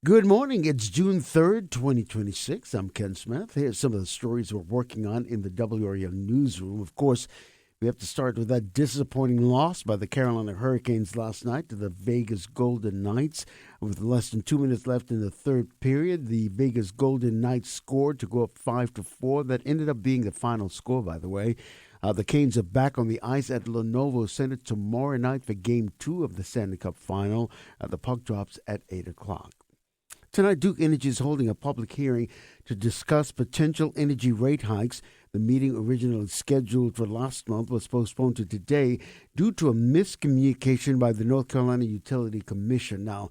Good morning. It's June 3rd, 2026. I'm Ken Smith. Here's some of the stories we're working on in the WRAL newsroom. Of course, we have to start with that disappointing loss by the Carolina Hurricanes last night to the Vegas Golden Knights. With less than 2 minutes left in the third period, the Vegas Golden Knights scored to go up 5-4. That ended up being the final score, by the way. The Canes are back on the ice at Lenovo Center tomorrow night for Game 2 of the Stanley Cup Final. The puck drops at 8 o'clock. Tonight, Duke Energy is holding a public hearing to discuss potential energy rate hikes. The meeting, originally scheduled for last month, was postponed to today due to a miscommunication by the North Carolina Utility Commission. Now,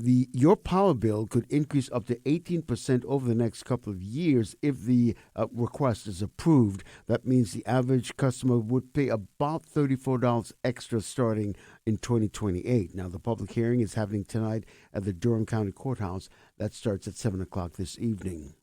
your power bill could increase up to 18% over the next couple of years if the request is approved. That means the average customer would pay about $34 extra starting in 2028. Now, the public hearing is happening tonight at the Durham County Courthouse. That starts at 7 o'clock this evening.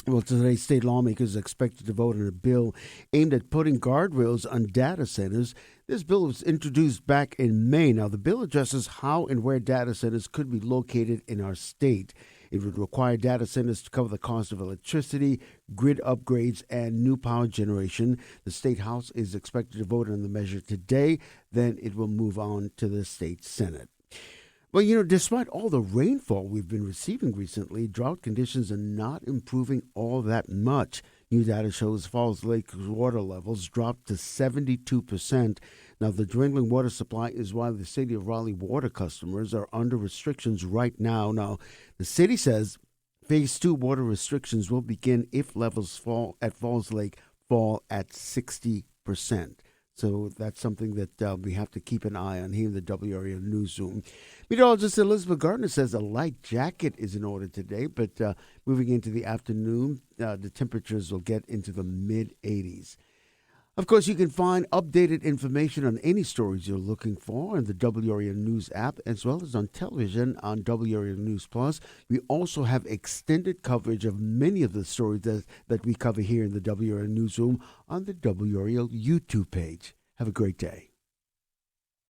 Well, today, state lawmakers are expected to vote on a bill aimed at putting guardrails on data centers. This bill was introduced back in May. Now, the bill addresses how and where data centers could be located in our state. It would require data centers to cover the cost of electricity, grid upgrades, and new power generation. The State House is expected to vote on the measure today. Then it will move on to the State Senate. Well, despite all the rainfall we've been receiving recently, drought conditions are not improving all that much. New data shows Falls Lake's water levels dropped to 72%. Now, the dwindling water supply is why the city of Raleigh water customers are under restrictions right now. Now, the city says Phase 2 water restrictions will begin if levels at Falls Lake fall at 60%. So that's something that we have to keep an eye on here in the WRAL newsroom. Meteorologist Elizabeth Gardner says a light jacket is in order today, but moving into the afternoon, the temperatures will get into the mid-80s. Of course, you can find updated information on any stories you're looking for on the WRAL News app, as well as on television on WRAL News Plus. We also have extended coverage of many of the stories that we cover here in the WRAL Newsroom on the WRAL YouTube page. Have a great day.